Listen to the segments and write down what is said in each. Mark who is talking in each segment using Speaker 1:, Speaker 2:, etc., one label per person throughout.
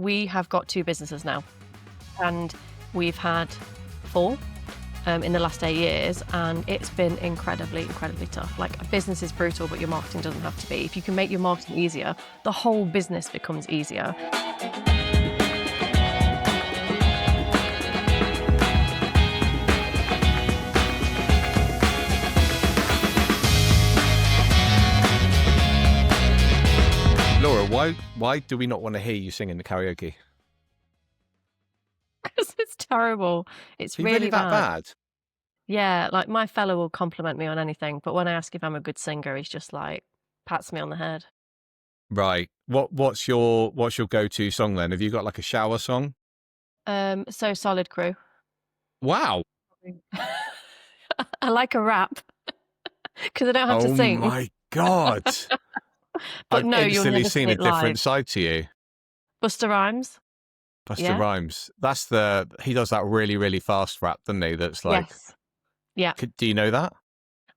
Speaker 1: we have got 2 businesses now, and we've had 4 in the last 8 years, and it's been incredibly, incredibly tough. Like, a business is brutal, but your marketing doesn't have to be. If you can make your marketing easier, the whole business becomes easier.
Speaker 2: Laura, why do we not want to hear you sing in the karaoke?
Speaker 1: Because it's terrible. It's
Speaker 2: Are you really that bad?
Speaker 1: Yeah, like, my fella will compliment me on anything, but when I ask if I'm a good singer, he's just like, pats me on the head.
Speaker 2: Right. What's your go-to song then? Have you got like a shower song?
Speaker 1: So Solid Crew.
Speaker 2: Wow.
Speaker 1: I like a rap because I don't have to sing.
Speaker 2: Oh my God.
Speaker 1: But
Speaker 2: I've
Speaker 1: no, you'll
Speaker 2: instantly
Speaker 1: never
Speaker 2: seen
Speaker 1: see
Speaker 2: a
Speaker 1: it live.
Speaker 2: different side to you.
Speaker 1: Busta Rhymes.
Speaker 2: Busta
Speaker 1: Yeah.
Speaker 2: Rhymes. He does that really, really fast rap, doesn't he? That's like,
Speaker 1: Yes. Yeah.
Speaker 2: do you know that?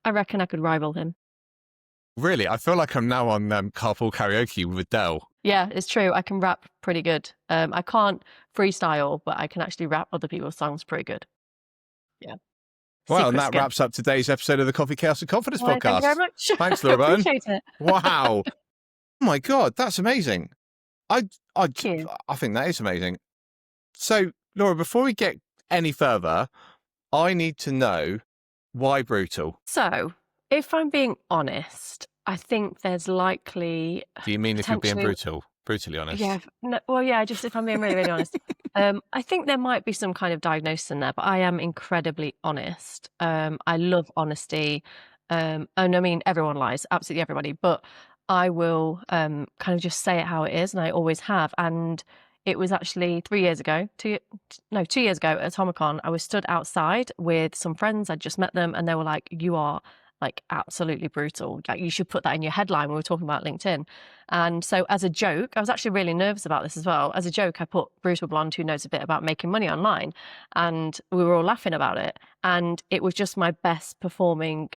Speaker 1: I reckon I could rival him.
Speaker 2: Really? I feel like I'm now on Carpool Karaoke with Adele.
Speaker 1: Yeah, it's true. I can rap pretty good. I can't freestyle, but I can actually rap other people's songs pretty good. Yeah.
Speaker 2: Well, and that wraps up today's episode of the Coffee, Chaos and Confidence podcast.
Speaker 1: Thank you very much.
Speaker 2: Thanks, Laura Burton.
Speaker 1: Appreciate it.
Speaker 2: Wow. Oh my God, that's amazing. I think that is amazing. So, Laura, before we get any further, I need to know why Brutal.
Speaker 1: So, if I'm being honest, I think there's likely...
Speaker 2: Do you mean if you're being brutally honest?
Speaker 1: Yeah. No, well, yeah, just if I'm being really, really honest. I think there might be some kind of diagnosis in there, but I am incredibly honest. I love honesty. And I mean, everyone lies, absolutely everybody, but I will kind of just say it how it is, and I always have. And it was actually 2 years ago at Tomicon. I was stood outside with some friends. I'd just met them, and they were like, "You are like absolutely brutal. Like, you should put that in your headline." We were talking about LinkedIn. And so as a joke, I was actually really nervous about this as well. As a joke, I put Brutal Blonde who knows a bit about making money online, and we were all laughing about it. And it was just my best performing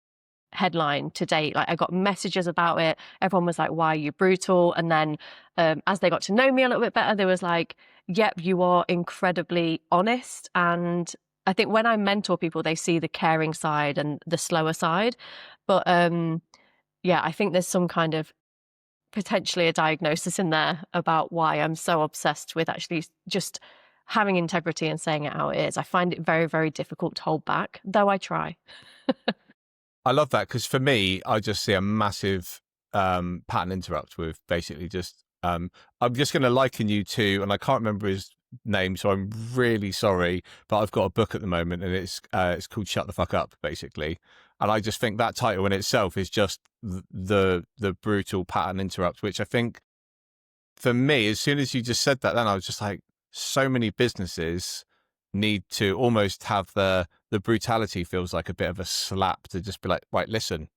Speaker 1: headline to date. Like, I got messages about it. Everyone was like, "Why are you brutal?" And then as they got to know me a little bit better, they was like, "Yep, you are incredibly honest." And I think when I mentor people, they see the caring side and the slower side. But yeah, I think there's some kind of potentially a diagnosis in there about why I'm so obsessed with actually just having integrity and saying it how it is. I find it very, very difficult to hold back, though I try.
Speaker 2: I love that, because for me, I just see a massive pattern interrupt with basically just, I'm just going to liken you to, and I can't remember his name, so I'm really sorry, but I've got a book at the moment, and it's called Shut the Fuck Up, basically. And I just think that title in itself is just the brutal pattern interrupt, which I think for me, as soon as you just said that, then I was just like, so many businesses need to almost have the brutality feels like a bit of a slap to just be like, right, listen.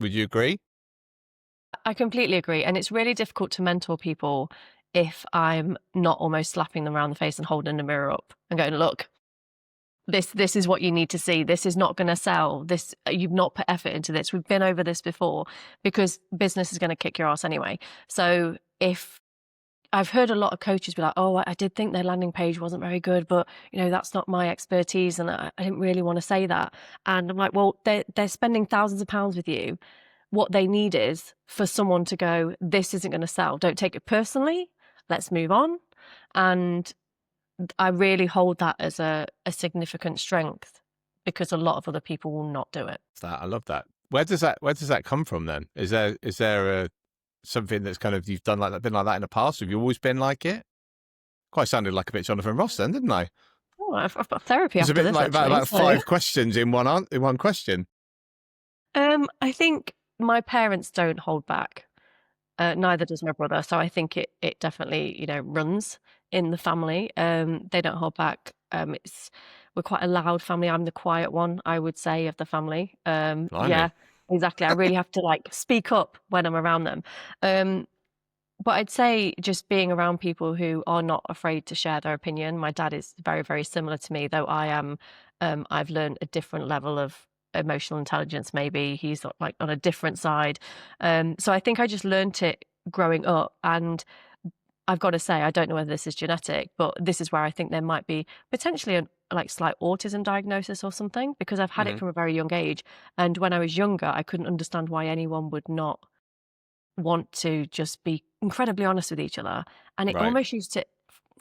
Speaker 2: Would you agree?
Speaker 1: I completely agree. And it's really difficult to mentor people if I'm not almost slapping them around the face and holding the mirror up and going, "Look, this is what you need to see. This is not going to sell. This, you've not put effort into this. We've been over this before," because business is going to kick your ass anyway. So if I've heard a lot of coaches be like, "Oh, I did think their landing page wasn't very good, but that's not my expertise, and I didn't really want to say that." And I'm like, well, they're spending thousands of pounds with you. What they need is for someone to go, "This isn't going to sell. Don't take it personally. Let's move on." And I really hold that as a significant strength, because a lot of other people will not do it.
Speaker 2: I love that. Where does that come from then? Is there something that's kind of, you've done like that, been like that in the past? Have you always been like it? Quite sounded like a bit Jonathan Ross then, didn't I?
Speaker 1: Oh, I've got therapy after
Speaker 2: this. It's a bit
Speaker 1: this,
Speaker 2: like about 5 questions in one question.
Speaker 1: I think my parents don't hold back. Neither does my brother. So I think it definitely, runs in the family. They don't hold back. We're quite a loud family. I'm the quiet one, I would say, of the family. Yeah, exactly. I really have to speak up when I'm around them. But I'd say just being around people who are not afraid to share their opinion. My dad is very, very similar to me, though I am, I've learned a different level of emotional intelligence. Maybe he's on a different side. So I think I just learned it growing up, and I've got to say, I don't know whether this is genetic, but this is where I think there might be potentially a like slight autism diagnosis or something, because I've had it
Speaker 2: Hmm.
Speaker 1: from a very young age. And when I was younger, I couldn't understand why anyone would not want to just be incredibly honest with each other. And it
Speaker 2: Right.
Speaker 1: almost used to,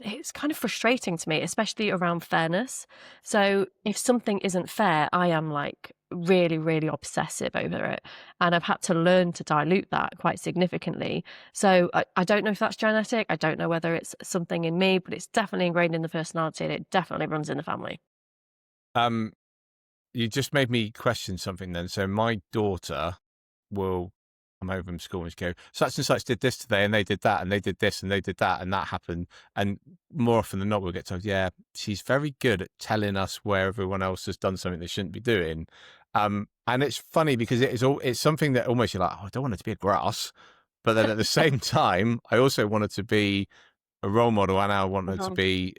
Speaker 1: it's kind of frustrating to me, especially around fairness. So if something isn't fair, I am like really, really obsessive over it. And I've had to learn to dilute that quite significantly. So I don't know if that's genetic. I don't know whether it's something in me, but it's definitely ingrained in the personality and it definitely runs in the family.
Speaker 2: Um, you just made me question something then. So my daughter will come home from school and she'll go, such and such did this today and they did that and they did this and they did that and that happened. And more often than not, we'll get told, yeah, she's very good at telling us where everyone else has done something they shouldn't be doing. And it's funny because it's something that almost you're like, oh, I don't want it to be a grass. But then at the same time, I also want it to be a role model and I want her to
Speaker 1: Mhm.
Speaker 2: be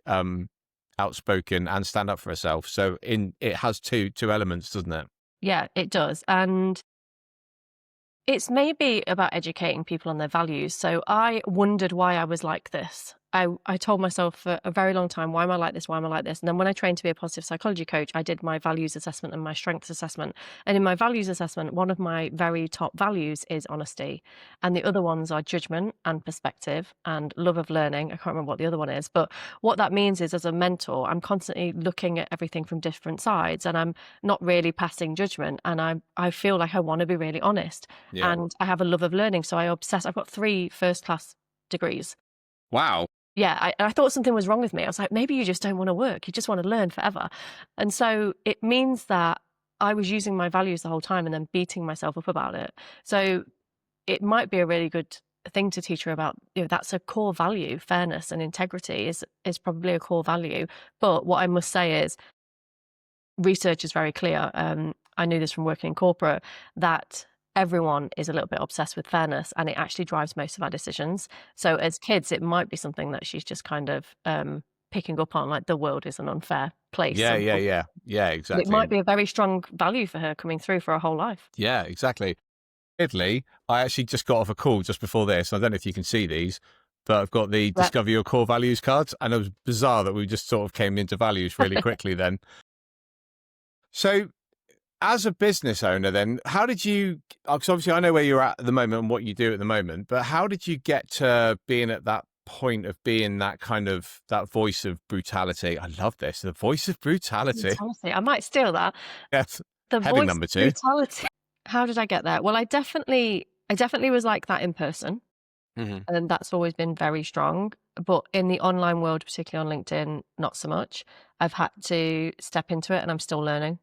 Speaker 2: outspoken and stand up for herself. So it has two elements, doesn't it?
Speaker 1: Yeah, it does. And it's maybe about educating people on their values. So I wondered why I was like this. I told myself for a very long time, why am I like this? Why am I like this? And then when I trained to be a positive psychology coach, I did my values assessment and my strengths assessment. And in my values assessment, one of my very top values is honesty. And the other ones are judgment and perspective and love of learning. I can't remember what the other one is. But what that means is, as a mentor, I'm constantly looking at everything from different sides and I'm not really passing judgment. And I feel like I want to be really honest.
Speaker 2: Yeah.
Speaker 1: And I have a love of learning, so I obsess. I've got 3 first-class degrees.
Speaker 2: Wow.
Speaker 1: Yeah, I thought something was wrong with me. I was like, "Maybe you just don't wanna work, you just wanna learn forever." And so it means that I was using my values the whole time and then beating myself up about it. So it might be a really good thing to teach her about, that's a core value. Fairness and integrity is probably a core value. But what I must say is research is very clear. I knew this from working in corporate, that everyone is a little bit obsessed with fairness and it actually drives most of our decisions. So as kids, it might be something that she's just kind of picking up on, like the world is an unfair place.
Speaker 2: Yeah, yeah,
Speaker 1: Unfortunately.
Speaker 2: yeah. Yeah,
Speaker 1: But it
Speaker 2: exactly.
Speaker 1: might be a very strong value for her coming through for her whole life.
Speaker 2: Yeah, exactly. Weirdly, I actually just got off a call just before this. I don't know if you can see these, but I've got the
Speaker 1: Yep.
Speaker 2: Discover Your Core Values cards, and it was bizarre that we just sort of came into values really quickly then. So, as a business owner, then, how did you? Because obviously, I know where you're at the moment and what you do at the moment, but how did you get to being at that point of being that kind of that voice of brutality? I love this, the voice of brutality.
Speaker 1: Brutality. I might steal that.
Speaker 2: Yes,
Speaker 1: The
Speaker 2: heading
Speaker 1: voice
Speaker 2: number
Speaker 1: of
Speaker 2: two.
Speaker 1: brutality. How did I get there? Well, I definitely was like that in person.
Speaker 2: Hmm.
Speaker 1: And that's always been very strong. But in the online world, particularly on LinkedIn, not so much. I've had to step into it and I'm still learning.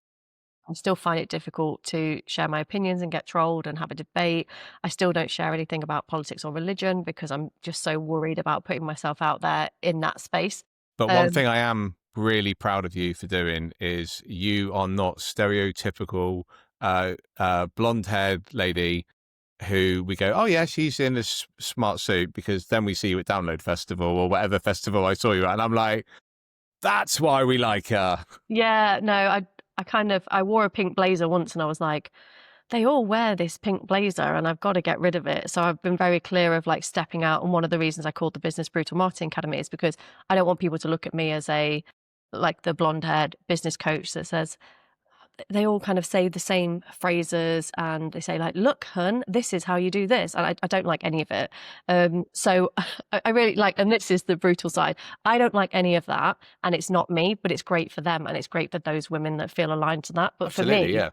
Speaker 1: I still find it difficult to share my opinions and get trolled and have a debate. I still don't share anything about politics or religion because I'm just so worried about putting myself out there in that space.
Speaker 2: But one
Speaker 1: Um,
Speaker 2: thing I am really proud of you for doing is you are not stereotypical blonde haired lady who we go, oh yeah, she's in this smart suit, because then we see you at Download Festival or whatever festival I saw you at, and I'm like, that's why we like her.
Speaker 1: yeah, no, I wore a pink blazer once and I was like, they all wear this pink blazer and I've got to get rid of it. So I've been very clear of like stepping out. And one of the reasons I called the business Brutal Marketing Academy is because I don't want people to look at me as like the blonde haired business coach that says, they all kind of say the same phrases and they say like, look, hun, this is how you do this. And I don't like any of it. So I really like, and this is the brutal side. I don't like any of that. And it's not me, but it's great for them. And it's great for those women that feel aligned to that. But for
Speaker 2: Absolutely,
Speaker 1: me,
Speaker 2: yeah.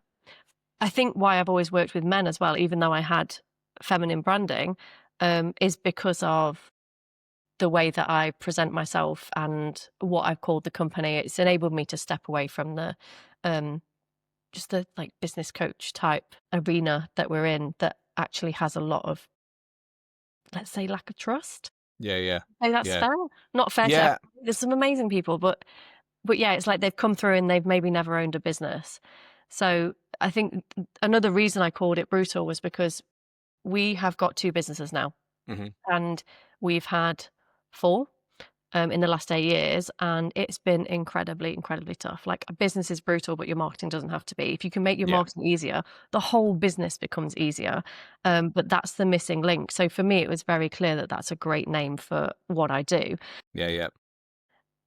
Speaker 1: I think why I've always worked with men as well, even though I had feminine branding, is because of the way that I present myself and what I've called the company. It's enabled me to step away from the um, just the like business coach type arena that we're in that actually has a lot of, let's say, lack of trust.
Speaker 2: Yeah, yeah,
Speaker 1: Say that's
Speaker 2: yeah,
Speaker 1: fair. Not fair to
Speaker 2: yeah.
Speaker 1: everybody. There's some amazing people, but yeah, it's like they've come through and they've maybe never owned a business. So I think another reason I called it brutal was because we have got 2 businesses now
Speaker 2: Hmm.
Speaker 1: and we've had 4. in the last 8 years, and it's been incredibly, incredibly tough. Like, a business is brutal, but your marketing doesn't have to be. If you can make your
Speaker 2: Yeah.
Speaker 1: marketing easier, the whole business becomes easier. But that's the missing link. So for me, it was very clear that that's a great name for what I do.
Speaker 2: Yeah. Yeah.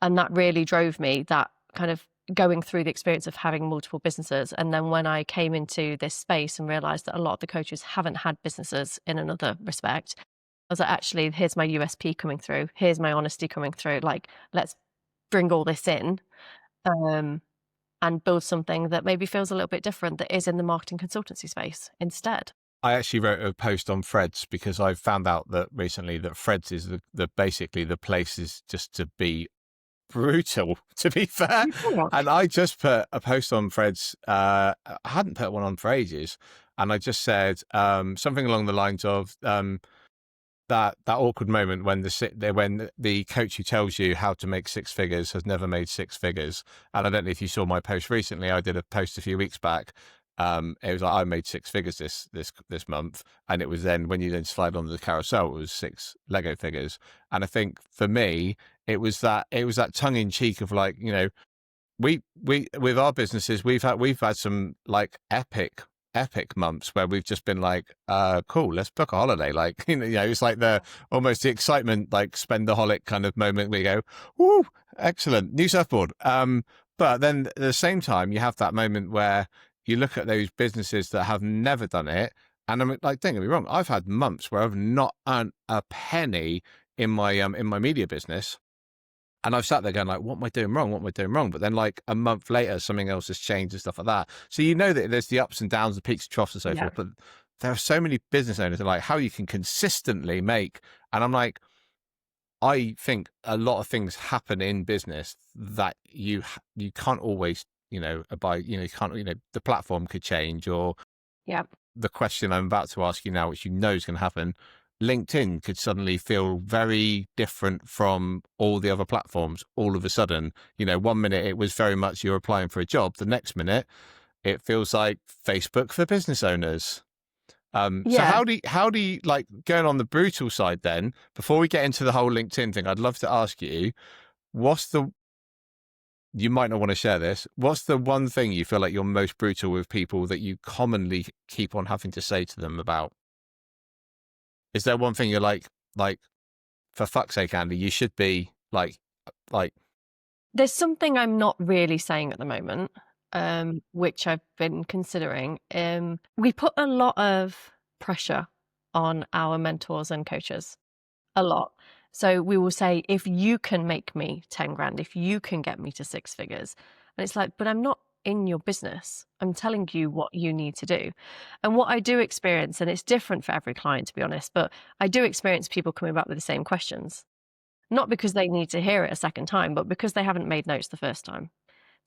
Speaker 1: And that really drove me, that kind of going through the experience of having multiple businesses. And then when I came into this space and realized that a lot of the coaches haven't had businesses in another respect, I was like, actually, here's my USP coming through. Here's my honesty coming through. Like, let's bring all this in, and build something that maybe feels a little bit different, that is in the marketing consultancy space instead.
Speaker 2: I actually wrote a post on Threads because I found out that recently that Threads is the basically the place is just to be brutal, to be fair.
Speaker 1: Yeah.
Speaker 2: And I just put a post on Threads. I hadn't put one on for ages, and I just said something along the lines of that awkward moment when the coach who tells you how to make six figures has never made six figures. And I don't know if you saw my post recently. I did a post a few weeks back. It was like, I made six figures this month, and it was then when you then slide onto the carousel, it was six Lego figures. And I think for me, it was that tongue in cheek of like, you know, we with our businesses, we've had some like epic months where we've just been like, cool, let's book a holiday. Like, you know, it's like almost the excitement, like spendaholic kind of moment where you go, woo, excellent, new surfboard. But then at the same time, you have that moment where you look at those businesses that have never done it. And I'm like, don't get me wrong, I've had months where I've not earned a penny in my media business. And I've sat there going like, what am I doing wrong? What am I doing wrong? But then like a month later, something else has changed and stuff like that. So you know that there's the ups and downs, the peaks and troughs and so forth. But there are so many business owners that are like, how you can consistently make. And I'm like, I think a lot of things happen in business that you can't always, you know, abide, you know, you can't, you know, the platform could change, or the question I'm about to ask you now, which you know is going to happen, LinkedIn could suddenly feel very different from all the other platforms all of a sudden. You know, 1 minute it was very much you're applying for a job. The next minute it feels like Facebook for business owners. So how do you like, going on the brutal side then, before we get into the whole LinkedIn thing, I'd love to ask you, you might not want to share this, what's the one thing you feel like you're most brutal with people that you commonly keep on having to say to them about? Is there one thing you're like, for fuck's sake, Andy, you should be like,
Speaker 1: There's something I'm not really saying at the moment, which I've been considering. We put a lot of pressure on our mentors and coaches, a lot. So we will say, if you can make me 10 grand, if you can get me to six figures. And it's like, but I'm not in your business. I'm telling you what you need to do. And what I do experience, and it's different for every client, to be honest, but I do experience people coming back with the same questions. Not because they need to hear it a second time, but because they haven't made notes the first time.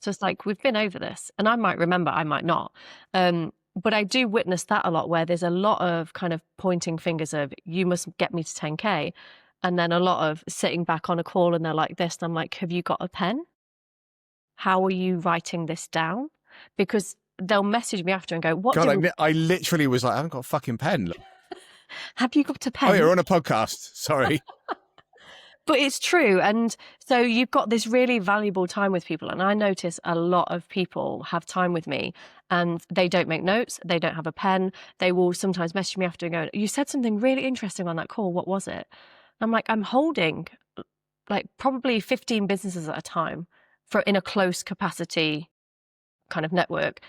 Speaker 1: So it's like, we've been over this, and I might remember, I might not. But I do witness that a lot, where there's a lot of kind of pointing fingers of, you must get me to 10K. And then a lot of sitting back on a call and they're like this. And I'm like, have you got a pen? How are you writing this down? Because they'll message me after and go,
Speaker 2: I literally was like, I haven't got a fucking pen.
Speaker 1: Have you got a pen?
Speaker 2: Oh, you're on a podcast. Sorry.
Speaker 1: But it's true. And so you've got this really valuable time with people. And I notice a lot of people have time with me and they don't make notes. They don't have a pen. They will sometimes message me after and go, you said something really interesting on that call. What was it? I'm like, I'm holding like probably 15 businesses at a time in a close capacity kind of network.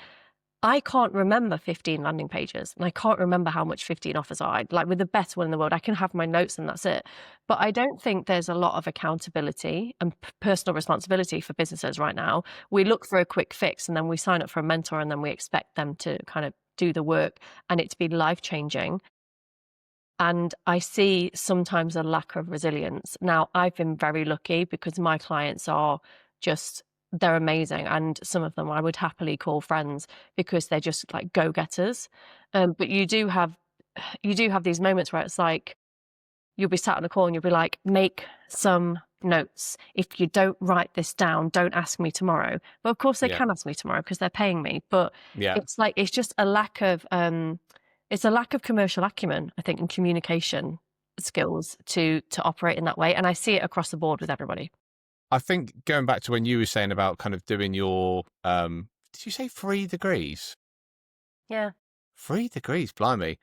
Speaker 1: I can't remember 15 landing pages, and I can't remember how much 15 offers are. Like, with the best one in the world, I can have my notes and that's it. But I don't think there's a lot of accountability and personal responsibility for businesses right now. We look for a quick fix and then we sign up for a mentor and then we expect them to kind of do the work and it to be life-changing. And I see sometimes a lack of resilience. Now, I've been very lucky because my clients are just, they're amazing. And some of them I would happily call friends because they're just like go-getters. But you do have these moments where it's like, you'll be sat on a call and you'll be like, make some notes. If you don't write this down, don't ask me tomorrow. But of course they can ask me tomorrow because they're paying me. But it's like, it's just a lack of, it's a lack of commercial acumen, I think, and communication skills to operate in that way, and I see it across the board with everybody.
Speaker 2: I think going back to when you were saying about kind of doing your, did you say 3 degrees?
Speaker 1: Yeah.
Speaker 2: 3 degrees, blimey.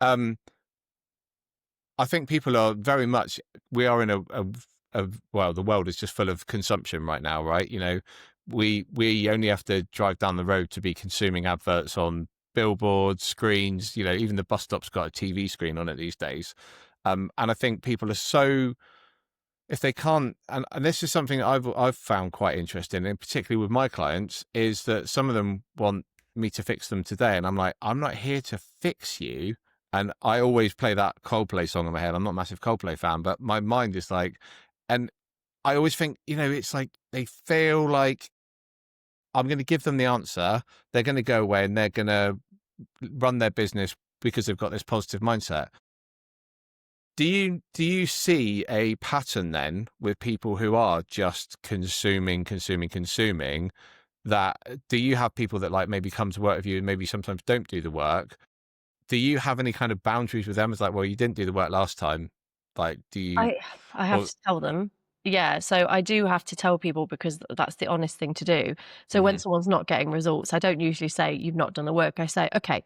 Speaker 2: Um, I think people are very much, we are in well, the world is just full of consumption right now, right? You know, we only have to drive down the road to be consuming adverts on billboards, screens, you know, even the bus stop's got a TV screen on it these days. And I think people are so, if they can't, and this is something that I've found quite interesting, and particularly with my clients, is that some of them want me to fix them today, and I'm like, I'm not here to fix you. And I always play that Coldplay song in my head. I'm not a massive Coldplay fan, but my mind is like, and I always think, you know, it's like they feel like I'm going to give them the answer. They're going to go away and they're going to run their business because they've got this positive mindset. Do you see a pattern then with people who are just consuming? That do you have people that like maybe come to work with you and maybe sometimes don't do the work? Do you have any kind of boundaries with them? It's like, well, you didn't do the work last time. Like, do you?
Speaker 1: I I have
Speaker 2: Or
Speaker 1: to tell them. Yeah, so I do have to tell people because that's the honest thing to do. So when
Speaker 2: Mhm.
Speaker 1: someone's not getting results, I don't usually say, "You've not done the work." I say, "Okay,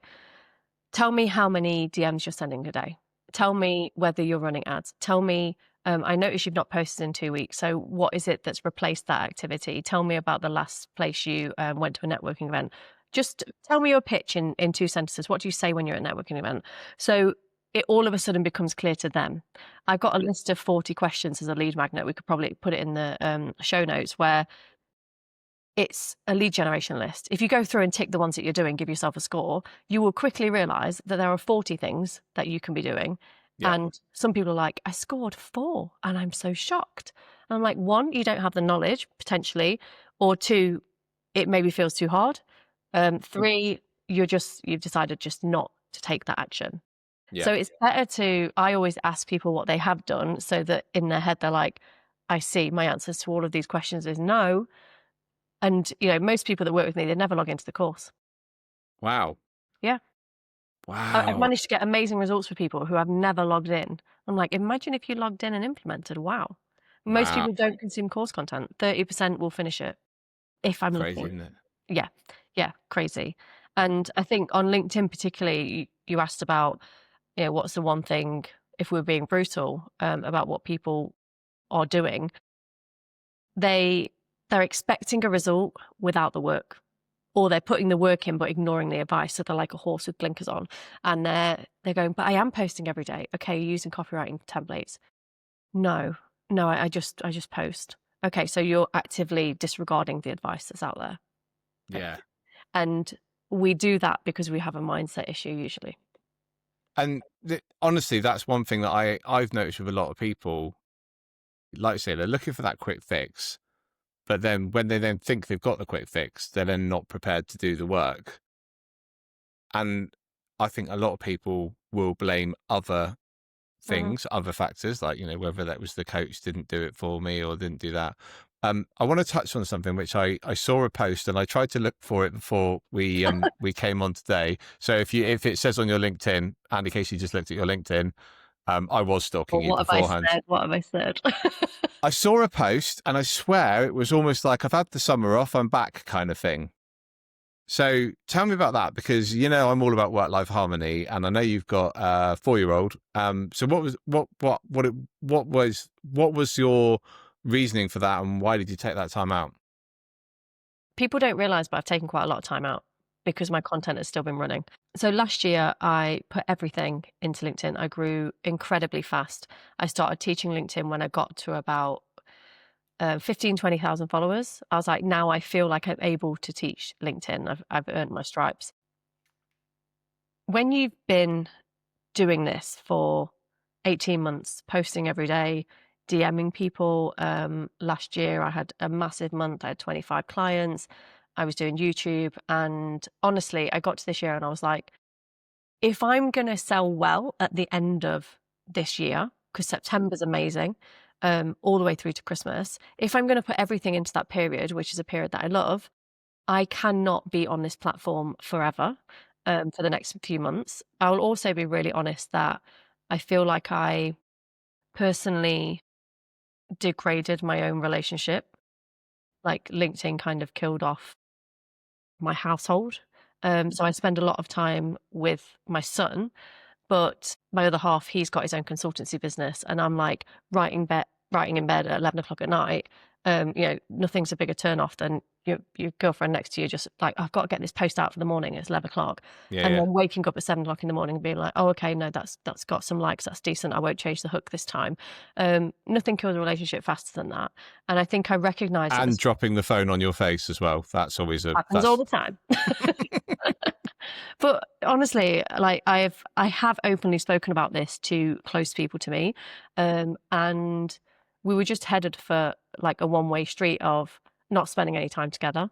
Speaker 1: tell me how many DMs you're sending a day. Tell me whether you're running ads. Tell me, I notice you've not posted in 2 weeks. So what is it that's replaced that activity? Tell me about the last place you went to a networking event. Just tell me your pitch in 2 sentences. What do you say when you're at a networking event?" So it all of a sudden becomes clear to them. I've got a list of 40 questions as a lead magnet. We could probably put it in the show notes where it's a lead generation list. If you go through and tick the ones that you're doing, give yourself a score, you will quickly realize that there are 40 things that you can be doing.
Speaker 2: Yeah,
Speaker 1: And some people are like, I scored 4 and I'm so shocked. And I'm like, 1, you don't have the knowledge potentially, or 2, it maybe feels too hard. 3, you've decided just not to take that action.
Speaker 2: yeah,
Speaker 1: So it's better to, I always ask people what they have done so that in their head they're like, I see my answers to all of these questions is no. And, most people that work with me, they never log into the course.
Speaker 2: wow,
Speaker 1: Yeah. I've
Speaker 2: wow,
Speaker 1: managed to get amazing results for people who have never logged in. I'm like, imagine if you logged in and implemented. Wow. Most
Speaker 2: wow,
Speaker 1: people don't consume course content. 30% will finish it if I'm
Speaker 2: crazy,
Speaker 1: lucky.
Speaker 2: isn't it?
Speaker 1: Yeah. Yeah. Crazy. And I think on LinkedIn, particularly, you asked about, what's the one thing, if we're being brutal, about what people are doing, they're expecting a result without the work. Or they're putting the work in but ignoring the advice. So they're like a horse with blinkers on. And they're going, but I am posting every day. Okay, you're using copywriting templates. No, no, I just post. Okay, so you're actively disregarding the advice that's out there. Okay.
Speaker 2: Yeah.
Speaker 1: And we do that because we have a mindset issue usually.
Speaker 2: And honestly, that's one thing that I've noticed with a lot of people. Like I say, they're looking for that quick fix, but then when they then think they've got the quick fix, they're then not prepared to do the work. And I think a lot of people will blame other
Speaker 1: Mhm.
Speaker 2: things, other factors, like, you know, whether that was the coach didn't do it for me or didn't do that. I want to touch on something which I saw a post and I tried to look for it before we came on today. So if it says on your LinkedIn, and in case you just looked at your LinkedIn, I was stalking
Speaker 1: Well,
Speaker 2: you
Speaker 1: what have I
Speaker 2: beforehand.
Speaker 1: said? What have I said?
Speaker 2: I saw a post and I swear it was almost like I've had the summer off, I'm back kind of thing. So tell me about that because you know I'm all about work-life harmony, and I know you've got a 4-year-old. So what was your reasoning for that, and why did you take that time out?
Speaker 1: People don't realize, but I've taken quite a lot of time out because my content has still been running. So last year, I put everything into LinkedIn. I grew incredibly fast. I started teaching LinkedIn when I got to about 15, 20,000 followers. I was like, now I feel like I'm able to teach LinkedIn. I've earned my stripes. When you've been doing this for 18 months, posting every day, DMing people. Last year, I had a massive month. I had 25 clients. I was doing YouTube. And honestly, I got to this year and I was like, if I'm going to sell well at the end of this year, because September's amazing, all the way through to Christmas, if I'm going to put everything into that period, which is a period that I love, I cannot be on this platform forever, for the next few months. I'll also be really honest that I feel like I personally degraded my own relationship. Like, LinkedIn kind of killed off my household. So I spend a lot of time with my son, but my other half, he's got his own consultancy business, and I'm like writing in bed at 11 o'clock at night. Nothing's a bigger turn off than your girlfriend next to you, just like, I've got to get this post out for the morning. It's 11 o'clock,
Speaker 2: Yeah,
Speaker 1: and
Speaker 2: yeah.
Speaker 1: then waking up at 7 o'clock in the morning and being like, oh, okay, no, that's got some likes, that's decent. I won't change the hook this time. Nothing kills a relationship faster than that, and I think I recognise it
Speaker 2: And
Speaker 1: was
Speaker 2: dropping the phone on your face as well. That's always
Speaker 1: happens all the time. But honestly, like I have openly spoken about this to close people to me, and we were just headed for like a one-way street of not spending any time together,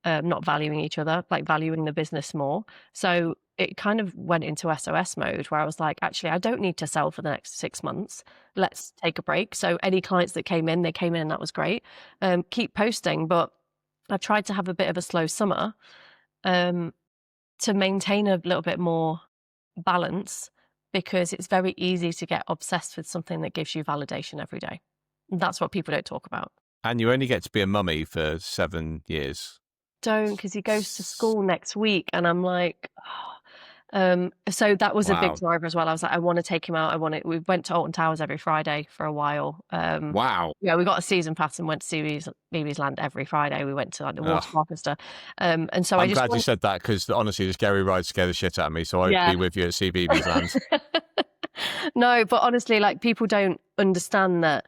Speaker 1: not valuing each other, like valuing the business more. So it kind of went into SOS mode where I was like, actually, I don't need to sell for the next 6 months. Let's take a break. So any clients that came in, they came in and that was great. Keep posting, but I've tried to have a bit of a slow summer. To maintain a little bit more balance, because it's very easy to get obsessed with something that gives you validation every day. That's what people don't talk about.
Speaker 2: And you only get to be a mummy for 7 years.
Speaker 1: Don't, because he goes to school next week, and I'm like, so that was a big
Speaker 2: Wow.
Speaker 1: driver as well. I was like, I want to take him out. We went to Alton Towers every Friday for a while.
Speaker 2: Wow.
Speaker 1: Yeah, we got a season pass and went to BB's Land every Friday. We went to like the water
Speaker 2: Ugh.
Speaker 1: park and stuff. And so I
Speaker 2: I'm
Speaker 1: just
Speaker 2: glad you said that, because honestly, the scary ride scared the shit out of me. So I'd
Speaker 1: yeah.
Speaker 2: be with you at CBeebies Land.
Speaker 1: No, but honestly, like, people don't understand that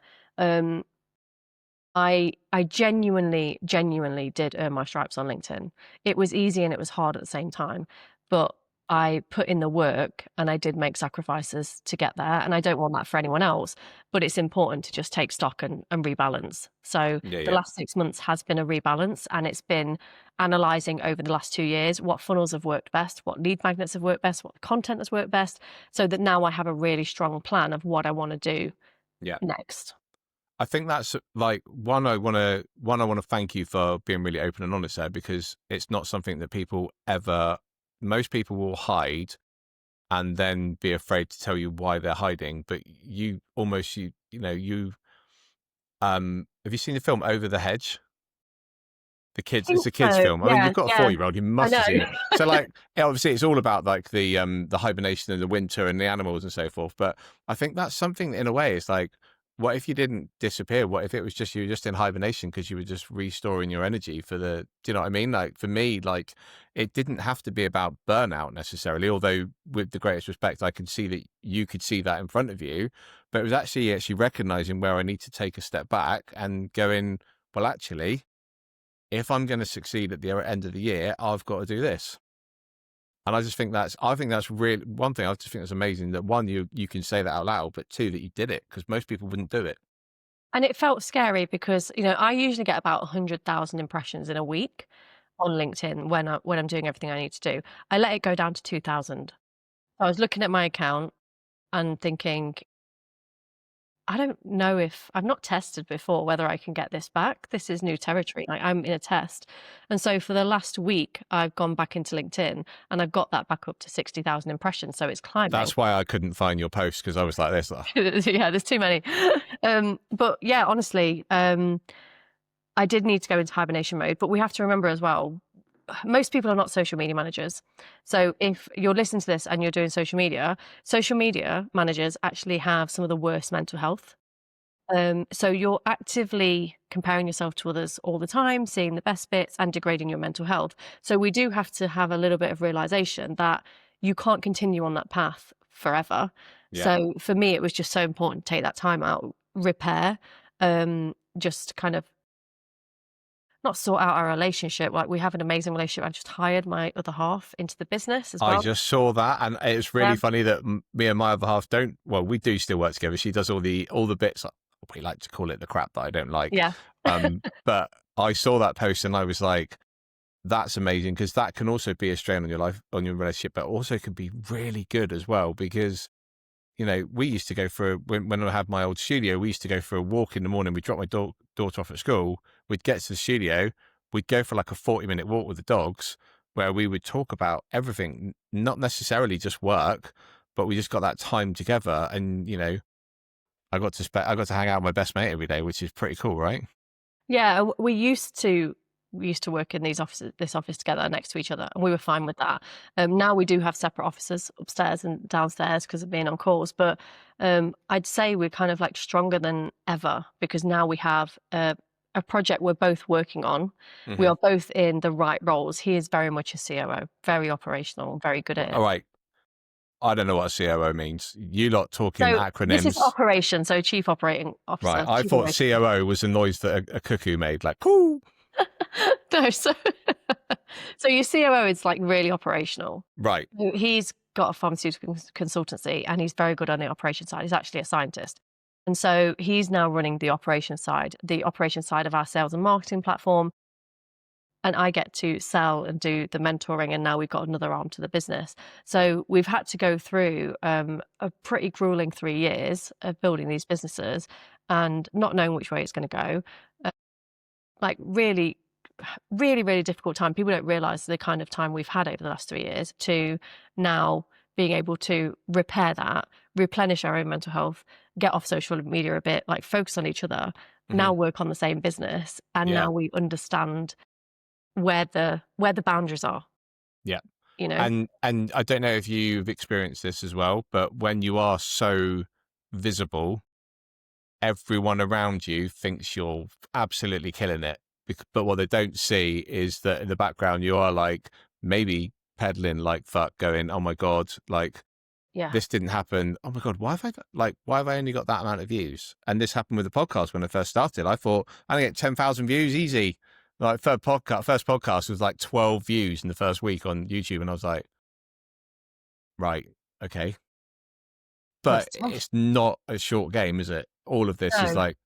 Speaker 1: I genuinely did earn my stripes on LinkedIn. It was easy and it was hard at the same time, but I put in the work and I did make sacrifices to get there, and I don't want that for anyone else, but it's important to just take stock and rebalance. So
Speaker 2: Yeah,
Speaker 1: the
Speaker 2: yeah.
Speaker 1: last 6 months has been a rebalance, and it's been analyzing over the last 2 years what funnels have worked best, what lead magnets have worked best, what content has worked best, so that now I have a really strong plan of what I want to do
Speaker 2: Yeah.
Speaker 1: next.
Speaker 2: I think that's like one. I want to thank you for being really open and honest there, because it's not something that people ever. Most people will hide and then be afraid to tell you why they're hiding. But you almost you have you seen the film Over the Hedge? The
Speaker 1: I
Speaker 2: kids, it's
Speaker 1: think
Speaker 2: a kids
Speaker 1: so.
Speaker 2: film. I mean,
Speaker 1: Yeah,
Speaker 2: you've got a
Speaker 1: yeah.
Speaker 2: 4-year-old, you
Speaker 1: I
Speaker 2: must
Speaker 1: know.
Speaker 2: have seen it. So like, obviously it's all about like the hibernation and the winter and the animals and so forth. But I think that's something in a way, it's like, what if you didn't disappear? What if it was just, you were just in hibernation because you were just restoring your energy for the, do you know what I mean? Like for me, like it didn't have to be about burnout necessarily, although with the greatest respect, I can see that you could see that in front of you, but it was actually recognizing where I need to take a step back and going, well, actually, if I'm going to succeed at the end of the year, I've got to do this. And I think that's really one thing. I just think it's amazing that one, you can say that out loud, but two, that you did it, because most people wouldn't do it.
Speaker 1: And it felt scary because, I usually get about 100,000 impressions in a week on LinkedIn when I'm doing everything I need to do. I let it go down to 2,000. I was looking at my account and thinking, I don't know if I've not tested before whether I can get this back. This is new territory. Like, I'm in a test. And so for the last week, I've gone back into LinkedIn and I've got that back up to 60,000 impressions. So it's climbing.
Speaker 2: That's why I couldn't find your post, because I was like this.
Speaker 1: Yeah, there's too many. But yeah, honestly, I did need to go into hibernation mode. But we have to remember as well, most people are not social media managers. So if you're listening to this and you're doing social media managers actually have some of the worst mental health. So you're actively comparing yourself to others all the time, seeing the best bits and degrading your mental health. So we do have to have a little bit of realization that you can't continue on that path forever.
Speaker 2: Yeah.
Speaker 1: So for me, it was just so important to take that time out, repair, just kind of not sort out our relationship. Like, we have an amazing relationship. I just hired my other half into the business as
Speaker 2: I
Speaker 1: well.
Speaker 2: just saw that, and it's really
Speaker 1: Yeah.
Speaker 2: funny that me and my other half don't. Well, we do still work together. She does all the bits. We like to call it the crap that I don't like.
Speaker 1: Yeah.
Speaker 2: But I saw that post and I was like, that's amazing, because that can also be a strain on your life, on your relationship, but also can be really good as well, because we used to go for when I had my old studio, we used to go for a walk in the morning. We'd drop my daughter off at school. We'd get to the studio. We'd go for like a 40-minute walk with the dogs, where we would talk about everything, not necessarily just work, but we just got that time together. And, I got to hang out with my best mate every day, which is pretty cool, right?
Speaker 1: Yeah, we used to work in this office together next to each other, and we were fine with that. Now we do have separate offices upstairs and downstairs because of being on calls, but I'd say we're kind of like stronger than ever because now we have a project we're both working on. We
Speaker 2: Mm-hmm.
Speaker 1: are both in the right roles. He is very much a COO, very operational, very good at it.
Speaker 2: All right. I don't know what a COO means. You lot talking
Speaker 1: So this is
Speaker 2: acronyms.
Speaker 1: operation, so chief operating
Speaker 2: Right.
Speaker 1: officer,
Speaker 2: I
Speaker 1: chief
Speaker 2: thought
Speaker 1: operating.
Speaker 2: COO was the noise that a cuckoo made, like, cool.
Speaker 1: No, so so your COO is like really operational.
Speaker 2: Right.
Speaker 1: So he's got a pharmaceutical consultancy and he's very good on the operation side. He's actually a scientist. And so he's now running the operation side of our sales and marketing platform. And I get to sell and do the mentoring. And now we've got another arm to the business. So we've had to go through a pretty grueling 3 years of building these businesses and not knowing which way it's going to go. Like really, really, really difficult time. People don't realize the kind of time we've had over the last 3 years to now being able to repair that, replenish our own mental health, get off social media a bit, like focus on each other, now work on the same business. And
Speaker 2: Yeah.
Speaker 1: now we understand where the boundaries are,
Speaker 2: Yeah.
Speaker 1: you know?
Speaker 2: And I don't know if you've experienced this as well, but when you are so visible, everyone around you thinks you're absolutely killing it. But what they don't see is that in the background, you are like maybe peddling like fuck, going, oh my God, like
Speaker 1: Yeah.
Speaker 2: this didn't happen. Oh my God, why have I only got that amount of views? And this happened with the podcast when I first started. I thought I get 10,000 views easy. Like first podcast was like 12 views in the first week on YouTube. And I was like, right, okay. But
Speaker 1: That's tough.
Speaker 2: it's not a short game, is it? All of this is
Speaker 1: No.
Speaker 2: like,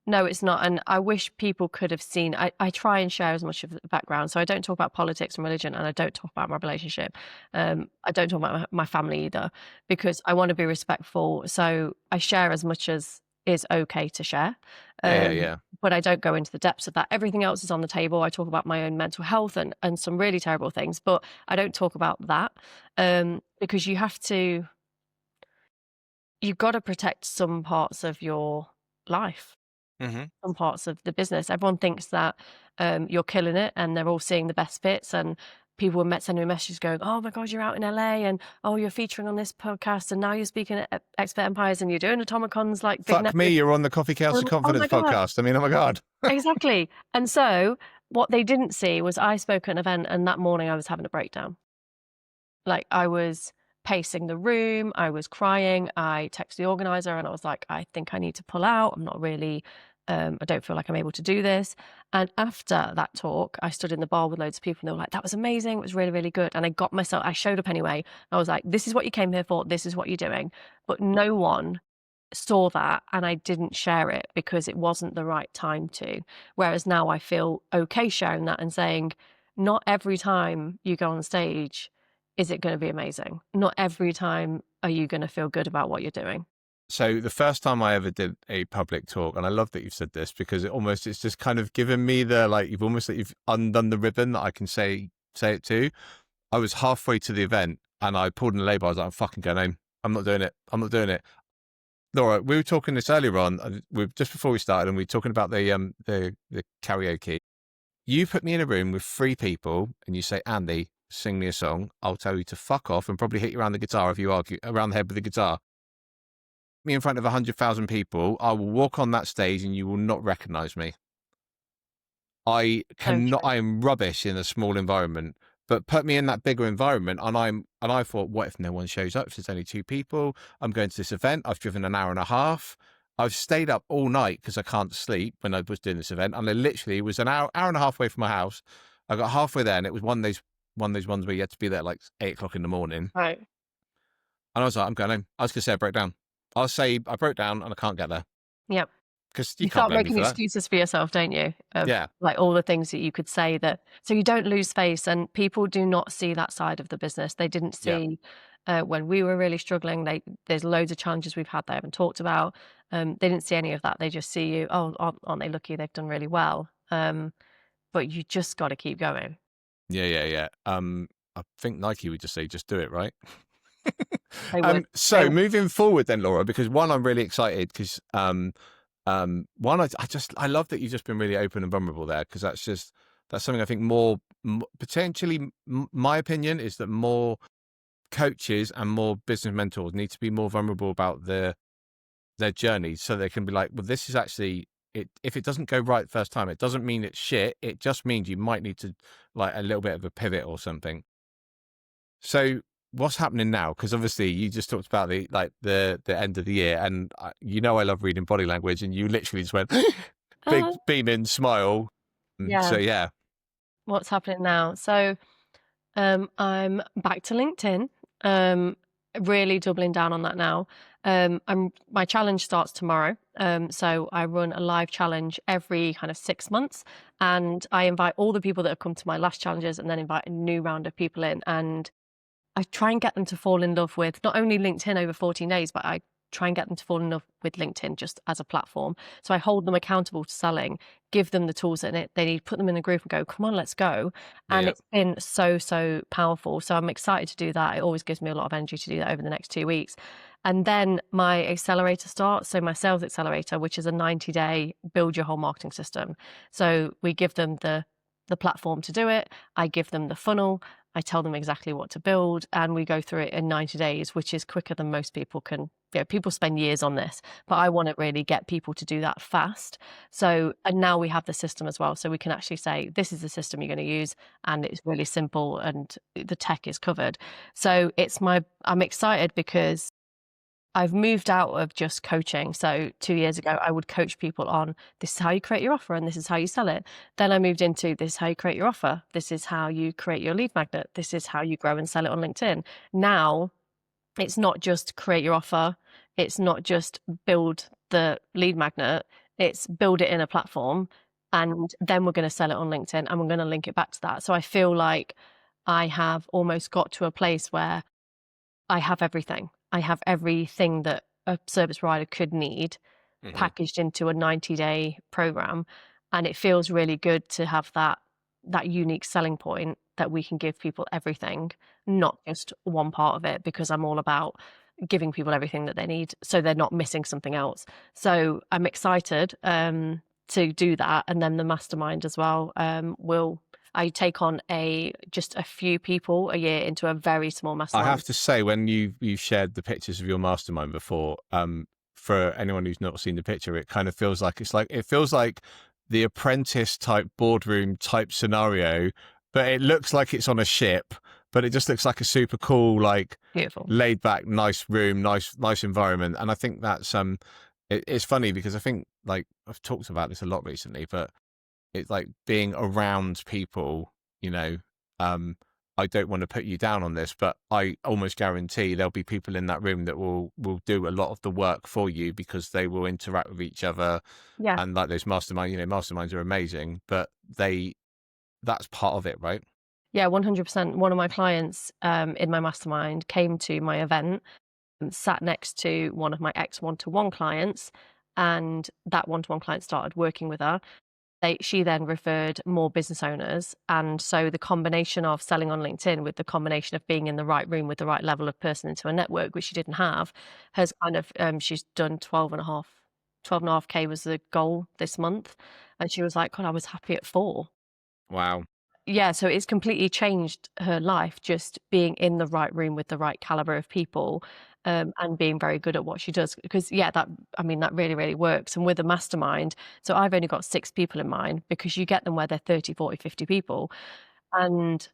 Speaker 1: No, it's not. And I wish people could have seen. I try and share as much of the background. So I don't talk about politics and religion, and I don't talk about my relationship. I don't talk about my family either because I want to be respectful. So I share as much as is okay to share.
Speaker 2: yeah.
Speaker 1: But I don't go into the depths of that. Everything else is on the table. I talk about my own mental health and some really terrible things, but I don't talk about that because you've got to protect some parts of your life,
Speaker 2: Mm-hmm.
Speaker 1: some parts of the business. Everyone thinks that you're killing it and they're all seeing the best bits. And people were sending me messages going, oh my God, you're out in LA and oh, you're featuring on this podcast and now you're speaking at Expert Empires and you're doing Atomicons like big
Speaker 2: Fuck me,
Speaker 1: network.
Speaker 2: you're on the Coffee Chaos of
Speaker 1: Oh my
Speaker 2: Confidence
Speaker 1: God.
Speaker 2: podcast. I mean, oh my God.
Speaker 1: Exactly. And so what they didn't see was I spoke at an event and that morning I was having a breakdown. Like I was pacing the room, I was crying. I texted the organizer and I was like, I think I need to pull out. I'm not really, I don't feel like I'm able to do this. And after that talk, I stood in the bar with loads of people and they were like, that was amazing. It was really, really good. And I showed up anyway. I was like, this is what you came here for. This is what you're doing. But no one saw that and I didn't share it because it wasn't the right time to. Whereas now I feel okay sharing that and saying, not every time you go on stage is it going to be amazing. Not every time are you going to feel good about what you're doing.
Speaker 2: So the first time I ever did a public talk, and I love that you've said this because it's just kind of given me the, like, you've undone the ribbon that I can say it to. I was halfway to the event and I pulled in the label. I was like, I'm fucking going home. I'm not doing it. I'm not doing it. Laura, we were talking this earlier on, just before we started, and we were talking about the karaoke. You put me in a room with 3 people and you say, Andy, sing me a song. I'll tell you to fuck off and probably hit you around the guitar if you argue around the head with the guitar. Me in front of 100,000 people, I will walk on that stage and you will not recognize me. I
Speaker 1: So
Speaker 2: cannot,
Speaker 1: true.
Speaker 2: I am rubbish in a small environment, but put me in that bigger environment and I thought, what if no one shows up? If there's only 2 people, I'm going to this event. I've driven an hour and a half. I've stayed up all night because I can't sleep when I was doing this event. And I literally was an hour and a half away from my house. I got halfway there and it was one of those ones where you had to be there at like 8 o'clock in the morning.
Speaker 1: Right.
Speaker 2: And I was like, I'm going home. I was going to say I broke down. I'll say I broke down and I can't get there
Speaker 1: Yep.
Speaker 2: because you
Speaker 1: You
Speaker 2: can't
Speaker 1: start
Speaker 2: blame me
Speaker 1: making
Speaker 2: for that.
Speaker 1: excuses for yourself, don't you? Of
Speaker 2: Yeah.
Speaker 1: like all the things that you could say so you don't lose face and people do not see that side of the business. They didn't
Speaker 2: Yeah.
Speaker 1: see when we were really struggling, there's loads of challenges we've had they haven't talked about. They didn't see any of that. They just see you, oh, aren't they lucky they've done really well? But you just got to keep going.
Speaker 2: Yeah. I think Nike would just say, just do it, right?
Speaker 1: They would. They
Speaker 2: So
Speaker 1: would.
Speaker 2: moving forward then, Laura, because one, I'm really excited because one, I love that you've just been really open and vulnerable there, because that's something I think potentially, my opinion is that more coaches and more business mentors need to be more vulnerable about their journey, so they can be like, well, this is actually it. If it doesn't go right the first time, it doesn't mean it's shit. It just means you might need to, like, a little bit of a pivot or something. So what's happening now? Because obviously you just talked about the end of the year, and I love reading body language, and you literally just went big
Speaker 1: Uh,
Speaker 2: beaming smile. So
Speaker 1: yeah.
Speaker 2: yeah,
Speaker 1: What's happening now? So I'm back to LinkedIn. Um, really doubling down on that now. My challenge starts tomorrow. So I run a live challenge every kind of 6 months, and I invite all the people that have come to my last challenges, and then invite a new round of people in. And I try and get them to fall in love with not only LinkedIn over 14 days, but I try and get them to fall in love with LinkedIn just as a platform. So I hold them accountable to selling, give them the tools that they need, put them in a group and go, come on, let's go.
Speaker 2: yeah,
Speaker 1: And
Speaker 2: yeah.
Speaker 1: it's been so, so powerful. So I'm excited to do that. It always gives me a lot of energy to do that over the next 2 weeks. And then my accelerator starts. So my sales accelerator, which is a 90-day build your whole marketing system. So we give them the platform to do it. I give them the funnel. I tell them exactly what to build, and we go through it in 90 days, which is quicker than most people can. People spend years on this, but I want to really get people to do that fast. So, and now we have the system as well. So we can actually say, this is the system you're going to use, and it's really simple, and the tech is covered. So I'm excited because I've moved out of just coaching. So 2 years ago, I would coach people on, this is how you create your offer and this is how you sell it. Then I moved into, this is how you create your offer. This is how you create your lead magnet. This is how you grow and sell it on LinkedIn. Now it's not just create your offer. It's not just build the lead magnet. It's build it in a platform, and then we're going to sell it on LinkedIn, and we're going to link it back to that. So I feel like I have almost got to a place where I have everything. I have everything that a service provider could need packaged into a 90-day program. And it feels really good to have that unique selling point that we can give people everything, not just one part of it, because I'm all about giving people everything that they need so they're not missing something else. So I'm excited to do that. And then the mastermind as well I take on just a few people a year into a very small
Speaker 2: I
Speaker 1: mastermind.
Speaker 2: have to say, when you shared the pictures of your mastermind before, for anyone who's not seen the picture, it kind of feels like it feels like the Apprentice type boardroom type scenario, but it looks like it's on a ship, but it just looks like a super cool, like,
Speaker 1: Beautiful.
Speaker 2: laid back, nice room, nice environment. And I think that's it's funny because I think, like, I've talked about this a lot recently, but it's like being around people, you know, I don't want to put you down on this, but I almost guarantee there'll be people in that room that will do a lot of the work for you, because they will interact with each other.
Speaker 1: Yeah.
Speaker 2: And like those masterminds are amazing, but that's part of it, right?
Speaker 1: Yeah, 100%. One of my clients in my mastermind came to my event and sat next to one of my ex one-to-one clients, and that one-to-one client started working with her. She then referred more business owners. And so the combination of selling on LinkedIn with the combination of being in the right room with the right level of person into a network, which she didn't have, has kind of, she's done 12.5K was the goal this month. And she was like, God, I was happy at 4.
Speaker 2: Wow.
Speaker 1: Yeah, so it's completely changed her life just being in the right room with the right caliber of people, and being very good at what she does. Because that really, really works. And with a mastermind, so I've only got 6 people in mind, because you get them where they're 30, 40, 50 people. And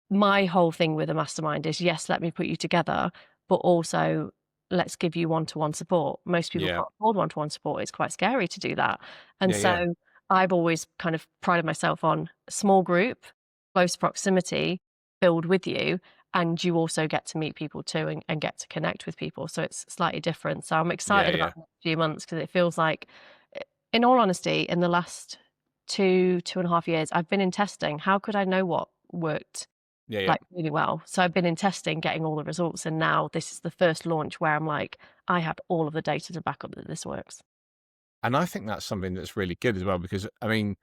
Speaker 1: my whole thing with a mastermind is, yes, let me put you together, but also let's give you one-to-one support. Most people
Speaker 2: Yeah.
Speaker 1: can't afford one-to-one support. It's quite scary to do that. And
Speaker 2: Yeah.
Speaker 1: so I've always kind of prided myself on small group, close proximity, build with you, and you also get to meet people too, and get to connect with people. So it's slightly different. So I'm
Speaker 2: Yeah.
Speaker 1: excited
Speaker 2: Yeah.
Speaker 1: about the next few months, because it feels like, in all honesty, in the last 2.5 years, I've been in testing. How could I know what worked
Speaker 2: Yeah. Yeah.
Speaker 1: like really well? So I've been in testing, getting all the results, and now this is the first launch where I'm like, I have all of the data to back up that this works.
Speaker 2: And I think that's something that's really good as well, because I mean,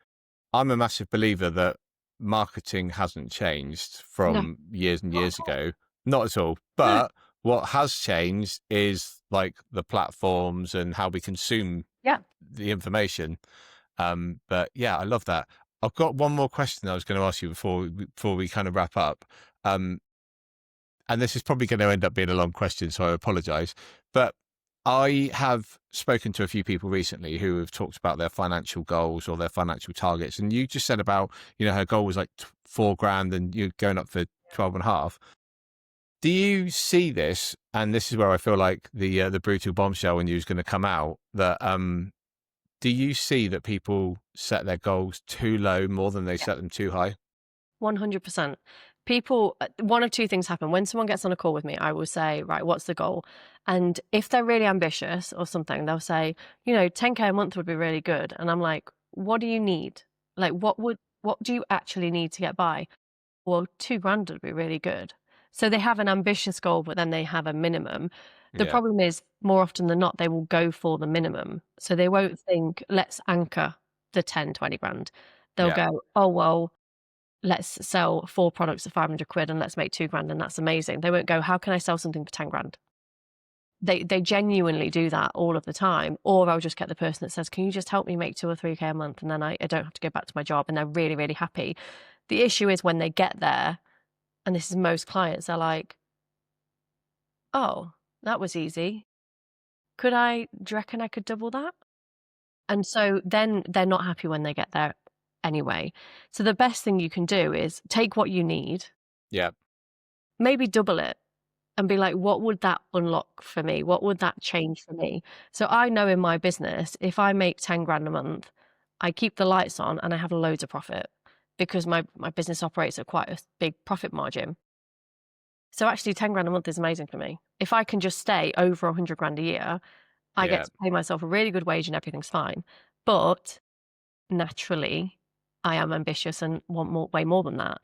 Speaker 2: I'm a massive believer that marketing hasn't changed
Speaker 1: No,
Speaker 2: from years and
Speaker 1: not at
Speaker 2: years
Speaker 1: all.
Speaker 2: ago. Not at all. But what has changed is like the platforms and how we consume
Speaker 1: Yeah.
Speaker 2: the information. But yeah, I love that. I've got one more question I was going to ask you before we kind of wrap up. And this is probably going to end up being a long question, so I apologize. But I have spoken to a few people recently who have talked about their financial goals or their financial targets. And you just said about, her goal was like $4,000 and you're going up for 12 and a half. Do you see this? And this is where I feel like the brutal bombshell in you is going to come out that, do you see that people set their goals too low more than they set them too high?
Speaker 1: 100%. People, one of two things happen. When someone gets on a call with me, I will say, right, what's the goal? And if they're really ambitious or something, they'll say, 10K a month would be really good. And I'm like, what do you need? Like, what do you actually need to get by? Well, $2,000 would be really good. So they have an ambitious goal, but then they have a minimum. The
Speaker 2: Yeah.
Speaker 1: problem is, more often than not, they will go for the minimum. So they won't think, let's anchor the 10, 20 grand. They'll
Speaker 2: Yeah.
Speaker 1: go, oh, well, let's sell 4 products at 500 quid and let's make $2,000 and that's amazing. They won't go, how can I sell something for 10 grand? They genuinely do that all of the time. Or I'll just get the person that says, can you just help me make 2 or 3K a month? And then I don't have to go back to my job, and they're really, really happy. The issue is when they get there, and this is most clients, they're like, oh, that was easy. Do you reckon I could double that? And so then they're not happy when they get there anyway. So the best thing you can do is take what you need,
Speaker 2: Yeah.
Speaker 1: maybe double it, and be like, what would that unlock for me? What would that change for me? So I know in my business, if I make 10 grand a month, I keep the lights on and I have loads of profit because my business operates at quite a big profit margin. So actually 10 grand a month is amazing for me. If I can just stay over 100 grand a year, I
Speaker 2: Yeah.
Speaker 1: get to pay myself a really good wage and everything's fine. But naturally, I am ambitious and want way more than that.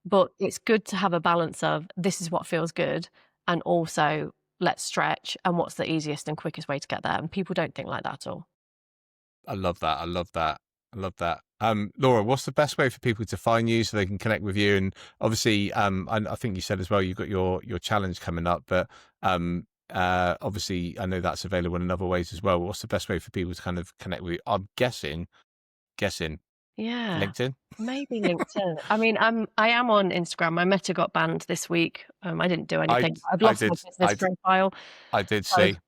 Speaker 1: But it's good to have a balance of this is what feels good, and also let's stretch, and what's the easiest and quickest way to get there. And people don't think like that at all.
Speaker 2: I love that. I love that. I love that. Laura, what's the best way for people to find you so they can connect with you? And obviously, I think you said as well, you've got your challenge coming up, but obviously I know that's available in other ways as well. What's the best way for people to kind of connect with you? I'm guessing
Speaker 1: Yeah,
Speaker 2: LinkedIn.
Speaker 1: maybe LinkedIn. I mean, I am on Instagram. My Meta got banned this week. I didn't do anything. I've lost my business profile.
Speaker 2: I did see.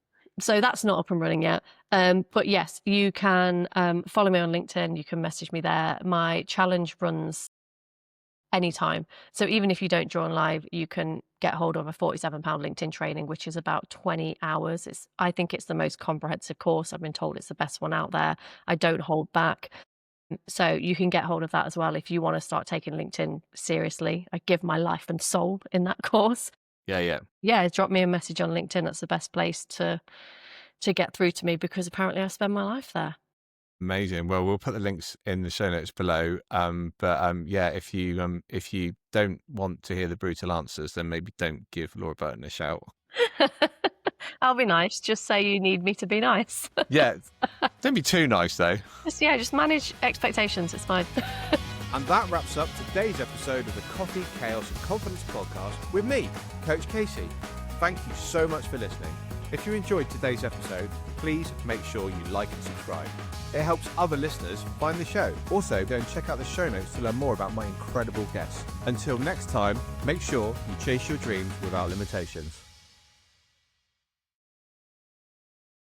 Speaker 1: So that's not up and running yet. But yes, you can follow me on LinkedIn. You can message me there. My challenge runs anytime. So even if you don't join live, you can get hold of a £47 LinkedIn training, which is about 20 hours. I think it's the most comprehensive course. I've been told it's the best one out there. I don't hold back. So you can get hold of that as well if you want to start taking LinkedIn seriously. I give my life and soul in that course. Yeah, drop me a message on LinkedIn. That's the best place to get through to me, because apparently I spend my life there.
Speaker 2: Amazing. Well, we'll put the links in the show notes below. Yeah, if you don't want to hear the brutal answers, then maybe don't give Laura Burton a shout.
Speaker 1: I'll be nice. Just say you need me to be nice.
Speaker 2: Yeah, don't be too nice though.
Speaker 1: Just manage expectations. It's fine.
Speaker 3: And that wraps up today's episode of the Coffee, Chaos and Confidence podcast with me, Coach Casey. Thank you so much for listening. If you enjoyed today's episode, please make sure you like and subscribe. It helps other listeners find the show. Also, go and check out the show notes to learn more about my incredible guests. Until next time, make sure you chase your dreams without limitations.